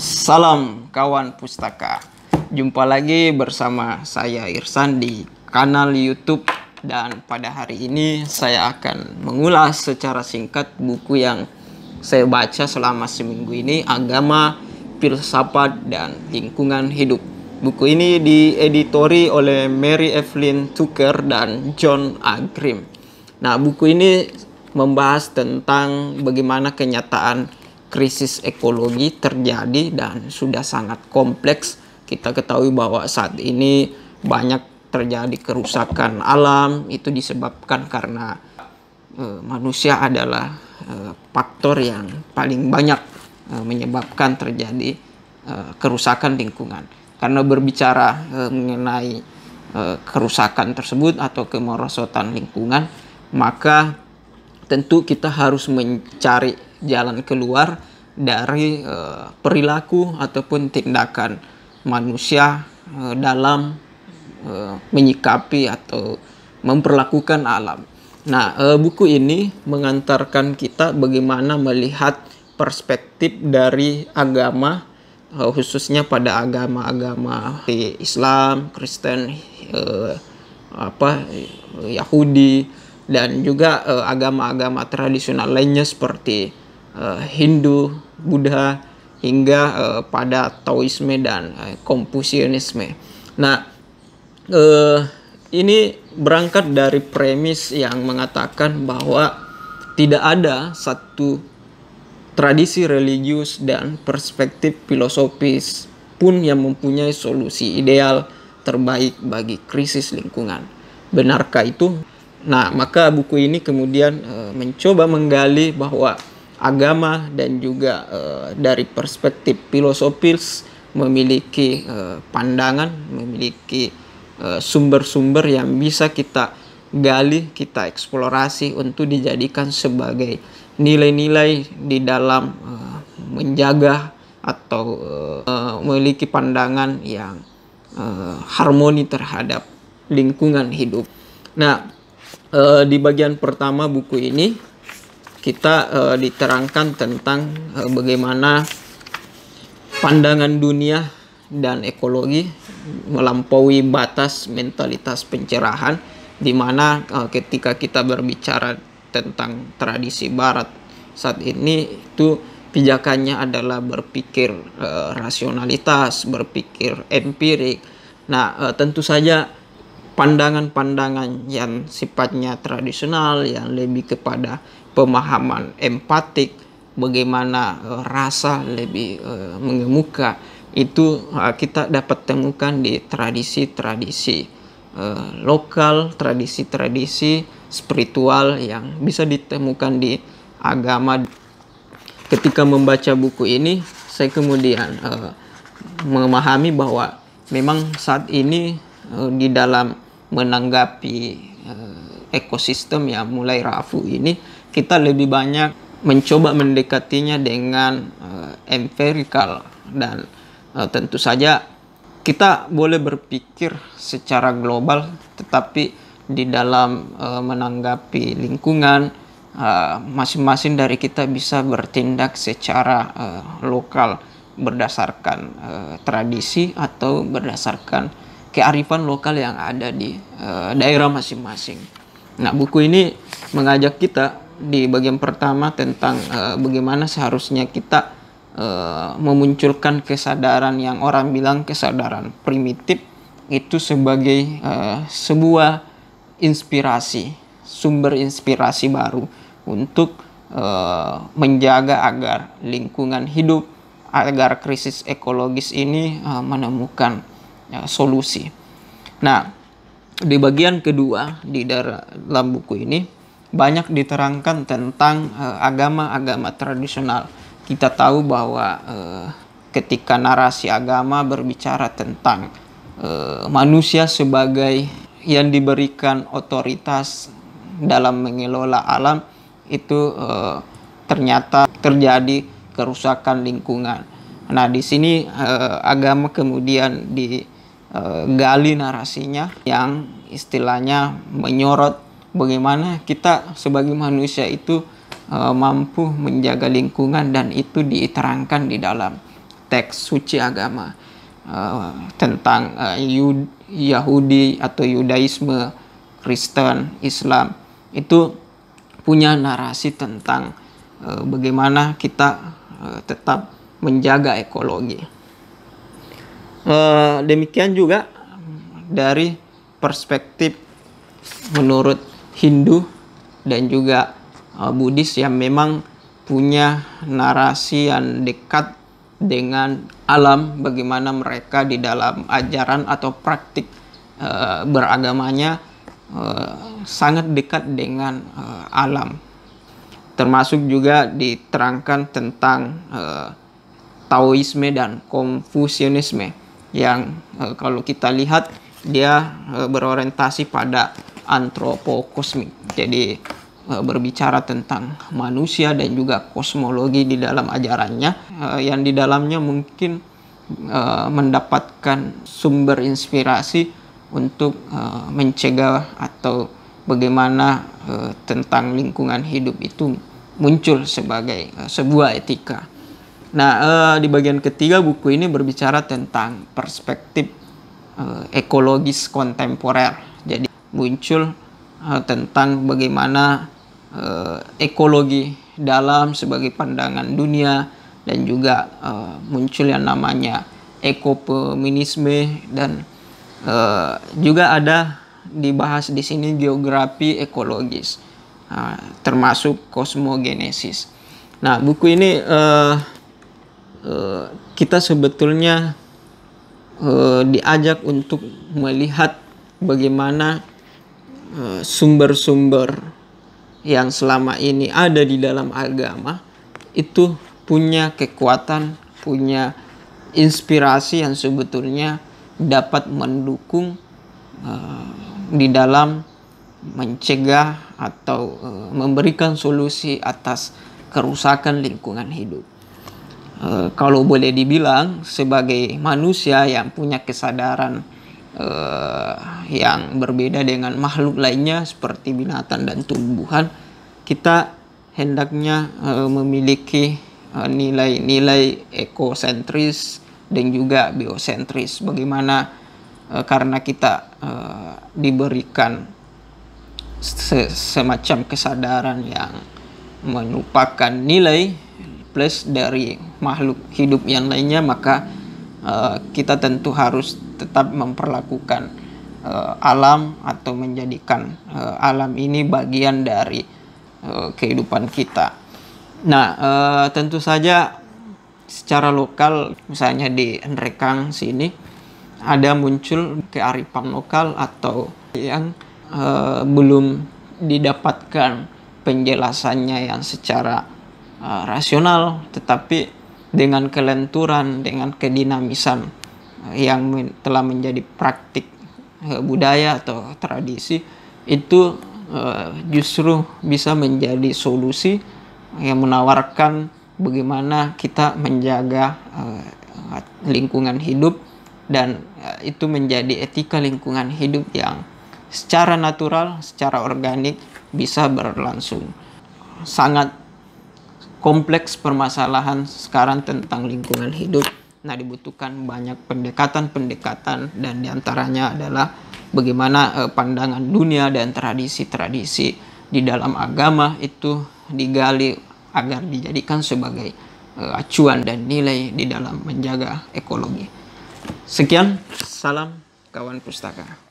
Salam kawan pustaka. Jumpa lagi bersama saya Irsan di kanal YouTube, dan pada hari ini saya akan mengulas secara singkat buku yang saya baca selama seminggu ini, Agama, Filsafat, dan Lingkungan Hidup. Buku ini dieditori oleh Mary Evelyn Tucker dan John A. Grimm. Nah, buku ini membahas tentang bagaimana kenyataan krisis ekologi terjadi dan sudah sangat kompleks. Kita ketahui bahwa saat ini banyak terjadi kerusakan alam, itu disebabkan karena manusia adalah faktor yang paling banyak menyebabkan terjadi kerusakan lingkungan. Karena berbicara mengenai kerusakan tersebut atau kemerosotan lingkungan, maka tentu kita harus mencari jalan keluar dari perilaku ataupun tindakan manusia dalam menyikapi atau memperlakukan alam. Nah, buku ini mengantarkan kita bagaimana melihat perspektif dari agama, khususnya pada agama-agama Islam, Kristen, Yahudi, dan juga agama-agama tradisional lainnya seperti Hindu, Buddha, hingga pada Taoisme dan Konfusianisme. Nah, ini berangkat dari premis yang mengatakan bahwa tidak ada satu tradisi religius dan perspektif filosofis pun yang mempunyai solusi ideal terbaik bagi krisis lingkungan. Benarkah itu? Nah, maka buku ini kemudian mencoba menggali bahwa agama dan juga dari perspektif filosofis memiliki pandangan, memiliki sumber-sumber yang bisa kita gali, kita eksplorasi untuk dijadikan sebagai nilai-nilai di dalam menjaga atau memiliki pandangan yang harmoni terhadap lingkungan hidup. Nah, di bagian pertama buku ini kita diterangkan tentang bagaimana pandangan dunia dan ekologi melampaui batas mentalitas pencerahan, di mana ketika kita berbicara tentang tradisi barat saat ini, itu pijakannya adalah berpikir rasionalitas, berpikir empirik. Nah, tentu saja pandangan-pandangan yang sifatnya tradisional, yang lebih kepada pemahaman empatik, bagaimana rasa lebih mengemuka, itu kita dapat temukan di tradisi-tradisi lokal, tradisi-tradisi spiritual yang bisa ditemukan di agama. Ketika membaca buku ini, saya kemudian memahami bahwa memang saat ini di dalam menanggapi ekosistem yang mulai rapuh ini, kita lebih banyak mencoba mendekatinya dengan empirikal, dan tentu saja kita boleh berpikir secara global, tetapi di dalam menanggapi lingkungan, masing-masing dari kita bisa bertindak secara lokal berdasarkan tradisi atau berdasarkan kearifan lokal yang ada di daerah masing-masing. Nah, buku ini mengajak kita di bagian pertama tentang bagaimana seharusnya kita memunculkan kesadaran yang orang bilang kesadaran primitif, itu sebagai sebuah inspirasi, sumber inspirasi baru untuk menjaga agar lingkungan hidup, agar krisis ekologis ini menemukan solusi. Nah, di bagian kedua di dalam buku ini banyak diterangkan tentang agama-agama tradisional. Kita tahu bahwa ketika narasi agama berbicara tentang manusia sebagai yang diberikan otoritas dalam mengelola alam, itu ternyata terjadi kerusakan lingkungan. Nah, di sini agama kemudian gali narasinya yang istilahnya menyorot bagaimana kita sebagai manusia itu mampu menjaga lingkungan, dan itu diterangkan di dalam teks suci agama tentang Yahudi atau Yudaisme, Kristen, Islam, itu punya narasi tentang bagaimana kita tetap menjaga ekologi. Demikian juga dari perspektif menurut Hindu dan juga Buddhis yang memang punya narasi yang dekat dengan alam, bagaimana mereka di dalam ajaran atau praktik beragamanya sangat dekat dengan alam. Termasuk juga diterangkan tentang Taoisme dan Konfusianisme yang kalau kita lihat dia berorientasi pada antropokosmik. Jadi berbicara tentang manusia dan juga kosmologi di dalam ajarannya, yang di dalamnya mungkin mendapatkan sumber inspirasi untuk mencegah atau bagaimana tentang lingkungan hidup itu muncul sebagai sebuah etika. Nah, di bagian ketiga buku ini berbicara tentang perspektif ekologis kontemporer. Jadi muncul tentang bagaimana ekologi dalam sebagai pandangan dunia, dan juga muncul yang namanya ekofeminisme, dan juga ada dibahas di sini geografi ekologis, termasuk kosmogenesis. Nah, buku ini kita sebetulnya diajak untuk melihat bagaimana sumber-sumber yang selama ini ada di dalam agama itu punya kekuatan, punya inspirasi yang sebetulnya dapat mendukung di dalam mencegah atau memberikan solusi atas kerusakan lingkungan hidup. Kalau boleh dibilang, sebagai manusia yang punya kesadaran yang berbeda dengan makhluk lainnya seperti binatang dan tumbuhan, kita hendaknya memiliki nilai-nilai ekosentris dan juga biosentris. Bagaimana karena kita diberikan semacam kesadaran yang merupakan nilai plus dari makhluk hidup yang lainnya, maka kita tentu harus tetap memperlakukan alam atau menjadikan alam ini bagian dari kehidupan kita. Nah, tentu saja secara lokal, misalnya di Nrekang sini ada muncul kearifan lokal atau yang belum didapatkan penjelasannya yang secara rasional, tetapi dengan kelenturan, dengan kedinamisan yang telah menjadi praktik budaya atau tradisi, itu justru bisa menjadi solusi yang menawarkan bagaimana kita menjaga lingkungan hidup, dan itu menjadi etika lingkungan hidup yang secara natural, secara organik bisa berlangsung. Sangat kompleks permasalahan sekarang tentang lingkungan hidup. Nah, dibutuhkan banyak pendekatan-pendekatan, dan diantaranya adalah bagaimana pandangan dunia dan tradisi-tradisi di dalam agama itu digali agar dijadikan sebagai acuan dan nilai di dalam menjaga ekologi. Sekian, salam kawan pustaka.